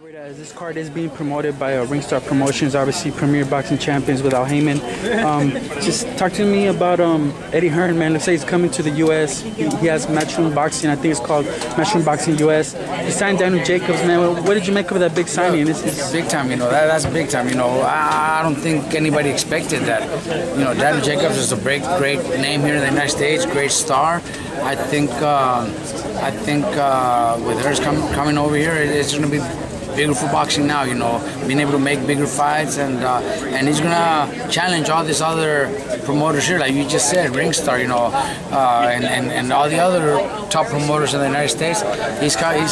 Robert, as this card is being promoted by Ringstar Promotions, obviously premier boxing champions without Heyman. Just talk to me about Eddie Hearn, man. Looks like he's coming to the U.S. He has Matchroom Boxing. I think it's called Matchroom Boxing U.S. He signed Daniel Jacobs, man. What did you make of that big signing? It's big time, you know. That's big time, you know. I don't think anybody expected that. You know, Daniel Jacobs is a great name here in the United States, great star. I think with hers coming over here, it's going to be bigger for boxing now, you know, being able to make bigger fights, and he's gonna challenge all these other promoters here, like you just said, Ringstar, you know, and all the other top promoters in the United States.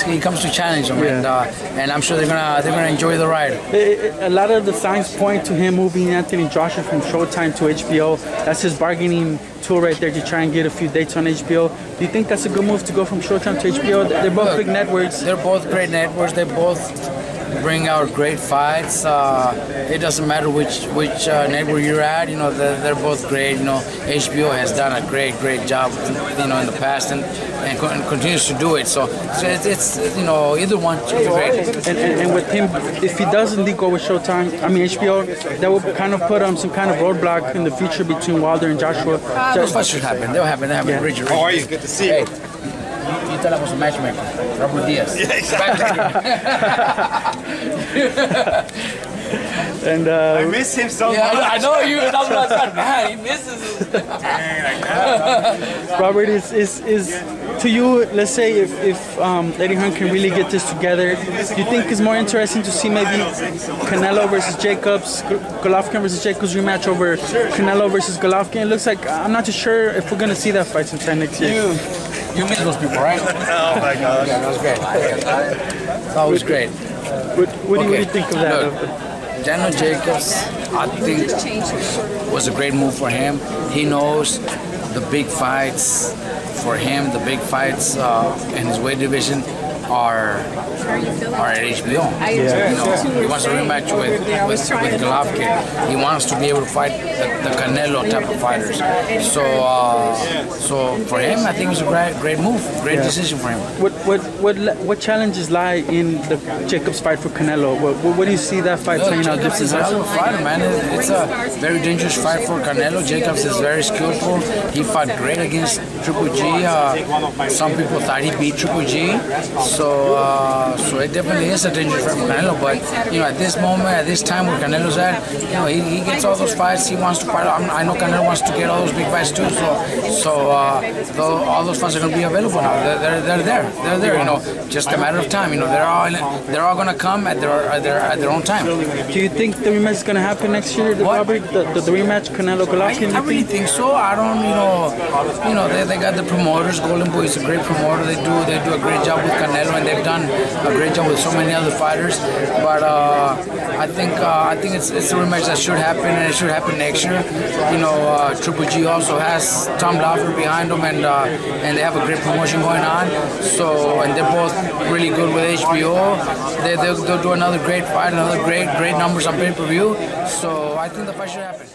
He comes to challenge them, and I'm sure they're gonna enjoy the ride. A lot of the signs point to him moving Anthony Joshua from Showtime to HBO. That's his bargaining tool right there to try and get a few dates on HBO. Do you think that's a good move to go from Showtime to HBO? They're both big networks. They're both great networks. They both bring out great fights. It doesn't matter which network you're at. You know, they're both great. You know, HBO has done a great job, you know, in the past and continues to do it. So it's you know, either one is great. And with him, if he does indeed go with Showtime, I mean HBO, that will kind of put some kind of roadblock in the future between Wilder and Joshua. Those fights should happen. They'll happen. Yeah. Richard. How are you? Good to see you. Hey. You thought I was a matchmaker, Robert Diaz. Yeah, exactly. And I miss him so much. I know you. And I'm like, man, he misses us. Robert, is to you, let's say if Eddie Hearn can really get this together, do you think it's more interesting to see maybe Canelo versus Jacobs, Golovkin versus Jacobs rematch over Canelo versus Golovkin? It looks like, I'm not too sure if we're going to see that fight sometime next year. You miss those people, right? Oh my gosh. Yeah, that was great. That was great. What do you think of that? Look, Daniel Jacobs, I think, was a great move for him. He knows the big fights for him, the big fights in his weight division are at HBO. You know, he wants a rematch with Golovkin. He wants to be able to fight the Canelo type of fighters. So for him, I think it was a great move, great decision for him. What challenges lie in the Jacobs fight for Canelo? What do you see that fight playing out Jacobs is a hell of a fighter, man. It's a very dangerous fight for Canelo. Jacobs is very skillful. He fought great against Triple G. Some people thought he beat Triple G. So it definitely is a dangerous fight for Canelo. But you know, at this moment, at this time where Canelo's at, you know, he gets all those fights. He wants to fight. I know Canelo wants to get all those big fights too. So all those fights are going to be available now. They're there. They're there. You know, just a matter of time. You know, they're all going to come at their own time. Do you think the rematch is going to happen next year, Robert? The rematch, Canelo Golovkin? I really think so. I don't, you know, they got the promoters. Golden Boy is a great promoter. They do a great job with Canelo, and they've done a great job with so many other fighters. But I think it's a rematch that should happen, and it should happen next year. You know, Triple G also has Tom Lawler behind them, and they have a great promotion going on. So, and they're both really good with HBO. They'll do another great fight, another great numbers on pay-per-view. So I think the fight should happen.